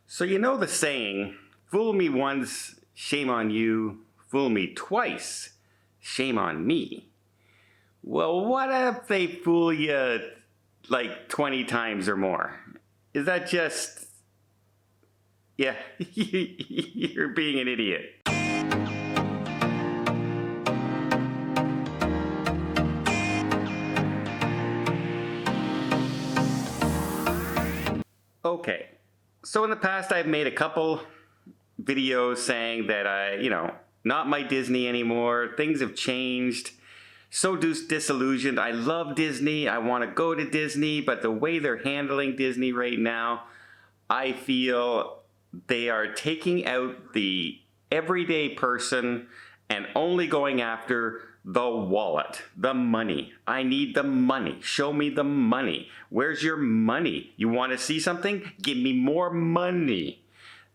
So you know the saying, fool me once, shame on you, fool me twice, shame on me. Well, what if they fool you like 20 times or more? Is that just... Yeah, you're being an idiot. Okay, so in the past I've made a couple videos saying that not my Disney anymore, things have changed, so disillusioned. I love Disney, I want to go to Disney, but the way they're handling Disney right now, I feel they are taking out the everyday person and only going after the wallet, the money. I need the money. Show me the money. Where's your money? You want to see something? Give me more money.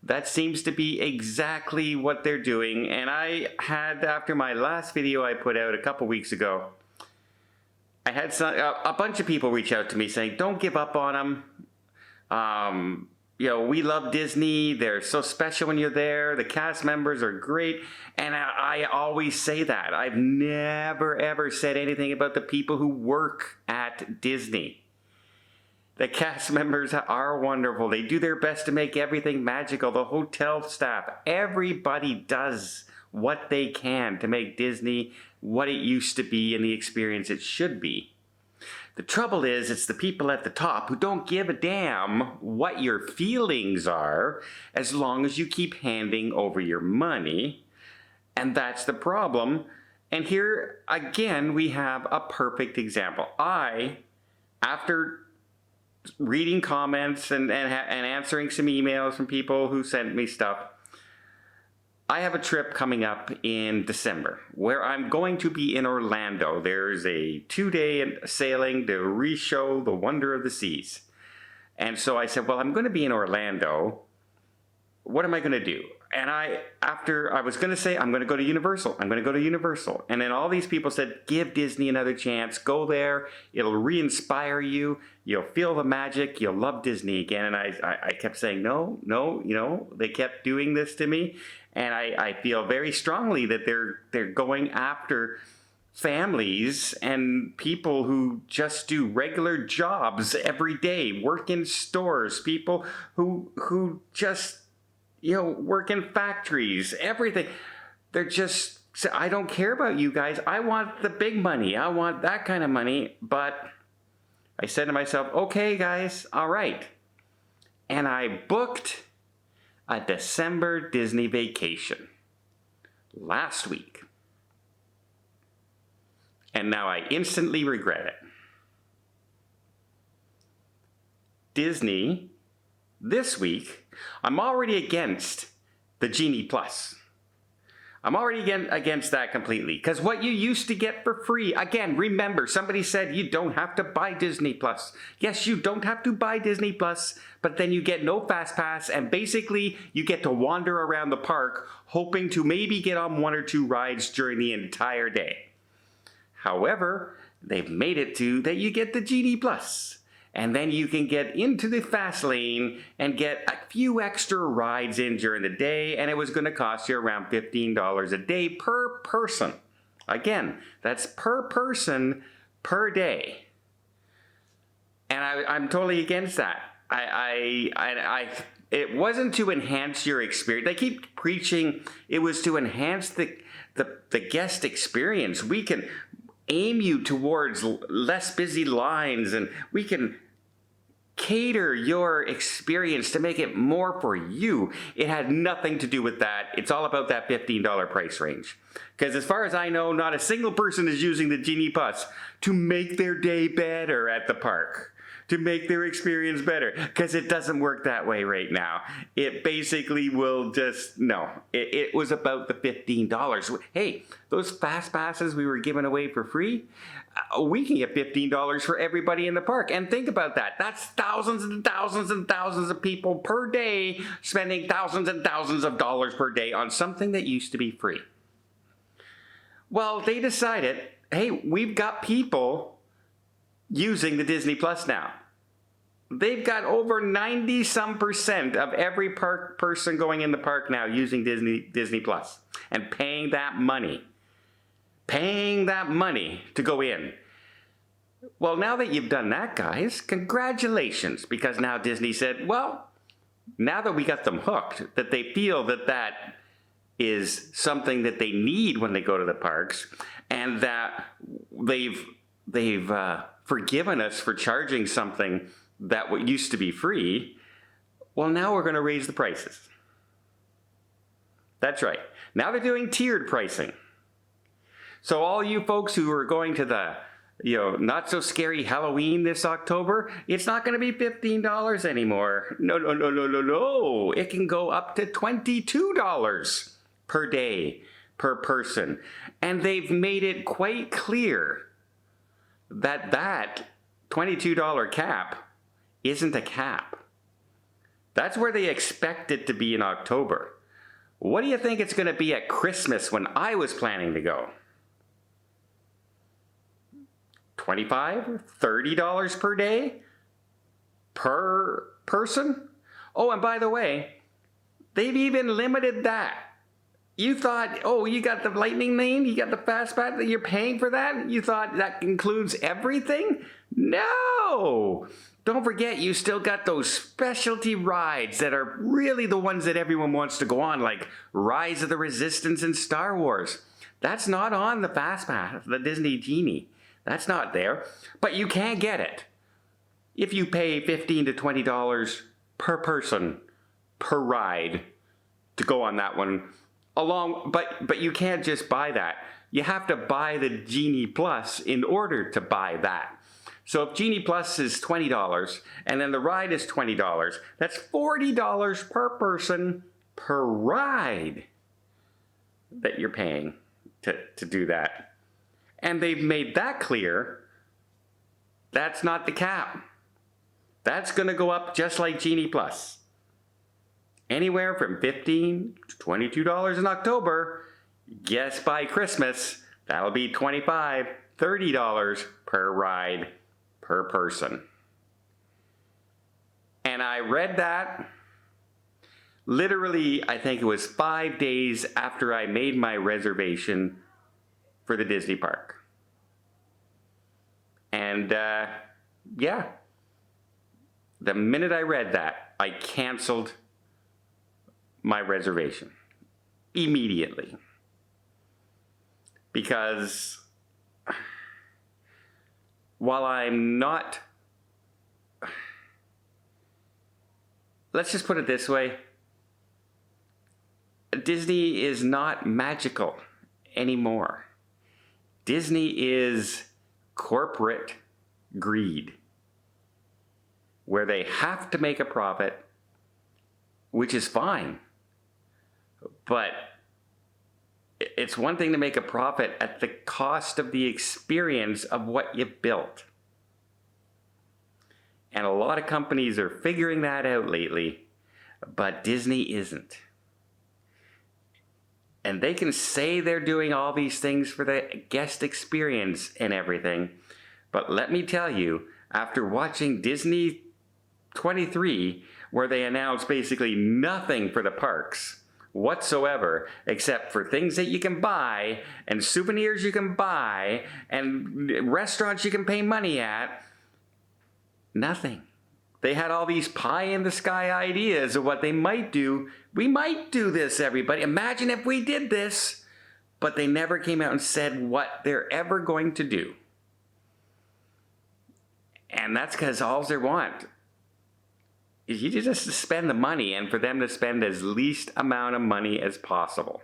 That seems to be exactly what they're doing. And I had, after my last video I put out a couple weeks ago, I had a bunch of people reach out to me saying, don't give up on them. We love Disney. They're so special when you're there. The cast members are great. And I always say that. I've never, ever said anything about the people who work at Disney. The cast members are wonderful. They do their best to make everything magical. The hotel staff, everybody does what they can to make Disney what it used to be and the experience it should be. The trouble is, it's the people at the top who don't give a damn what your feelings are as long as you keep handing over your money. And that's the problem. And here, again, we have a perfect example. After reading comments and answering some emails from people who sent me stuff, I have a trip coming up in December where I'm going to be in Orlando. There's a 2-day sailing to re-show the wonder of the seas. And so I said, well, I'm going to be in Orlando. What am I going to do? And I was going to say, I'm going to go to Universal. I'm going to go to Universal. And then all these people said, give Disney another chance. Go there. It'll re-inspire you. You'll feel the magic. You'll love Disney again. And I kept saying, no, they kept doing this to me. And I feel very strongly that they're going after families and people who just do regular jobs every day, work in stores, people who just work in factories, everything. They're just, I don't care about you guys. I want the big money. I want that kind of money. But I said to myself, okay, guys, all right. And I booked a December Disney vacation last week. And now I instantly regret it. Disney, this week, I'm already against the Genie Plus. I'm already against that completely. Because what you used to get for free, again, remember, somebody said you don't have to buy Disney Plus. Yes, you don't have to buy Disney Plus, but then you get no Fast Pass, and basically you get to wander around the park hoping to maybe get on 1 or 2 rides during the entire day. However, they've made it to that you get the Genie Plus. And then you can get into the fast lane and get a few extra rides in during the day, and it was going to cost you around $15 a day per person. Again, that's per person per day. And I'm totally against that. It wasn't to enhance your experience. They keep preaching it was to enhance the guest experience. We can aim you towards less busy lines, and we can cater your experience to make it more for you. It had nothing to do with that. It's all about that $15 price range. Because as far as I know, not a single person is using the Genie Plus to make their day better at the park, to make their experience better, because it doesn't work that way right now. It basically will just, no. It was about the $15. Hey, those Fast Passes we were giving away for free, we can get $15 for everybody in the park. And think about that. That's thousands and thousands and thousands of people per day spending thousands and thousands of dollars per day on something that used to be free. Well, they decided, hey, we've got people using the Disney Plus now. They've got over 90% of every park person going in the park now using Disney Plus and paying that money. Paying that money to go in. Well, now that you've done that, guys, congratulations, because now Disney said, well, now that we got them hooked, that they feel that that is something that they need when they go to the parks, and that they've forgiven us for charging something that what used to be free. Well, now we're going to raise the prices. That's right. Now they're doing tiered pricing. So all you folks who are going to the not so scary Halloween this October, it's not going to be $15 anymore. No. It can go up to $22 per day per person. And they've made it quite clear that that $22 cap isn't a cap. That's where they expect it to be in October. What do you think it's going to be at Christmas when I was planning to go? $25, $30 per day per person? Oh, and by the way, they've even limited that. You thought, oh, you got the Lightning Lane, you got the Fast Pass, that you're paying for that? You thought that includes everything? No! Don't forget, you still got those specialty rides that are really the ones that everyone wants to go on, like Rise of the Resistance and Star Wars. That's not on the Fast Pass, the Disney Genie. That's not there, but you can get it if you pay $15 to $20 per person per ride to go on that one. But you can't just buy that. You have to buy the Genie Plus in order to buy that. So if Genie Plus is $20 and then the ride is $20, that's $40 per person per ride that you're paying to do that. And they've made that clear. That's not the cap. That's going to go up just like Genie Plus. Anywhere from $15 to $22 in October. Guess by Christmas, that'll be $25, $30 per ride per person. And I read that literally, I think it was 5 days after I made my reservation for the Disney park. And yeah, the minute I read that, I canceled my reservation immediately. Because while I'm not, let's just put it this way, Disney is not magical anymore. Disney is corporate greed, where they have to make a profit, which is fine. But it's one thing to make a profit at the cost of the experience of what you built. And a lot of companies are figuring that out lately, but Disney isn't. And they can say they're doing all these things for the guest experience and everything. But let me tell you, after watching Disney 23, where they announced basically nothing for the parks whatsoever, except for things that you can buy, and souvenirs you can buy, and restaurants you can pay money at, nothing. They had all these pie-in-the-sky ideas of what they might do. We might do this, everybody. Imagine if we did this. But they never came out and said what they're ever going to do. And that's because all they want is you just to spend the money and for them to spend as least amount of money as possible.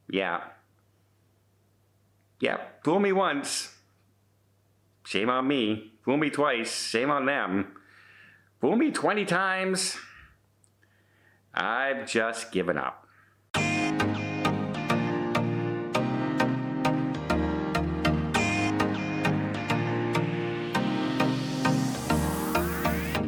Yeah. Yeah, fool me once, shame on me. Fool me twice, shame on them. Fool me 20 times, I've just given up.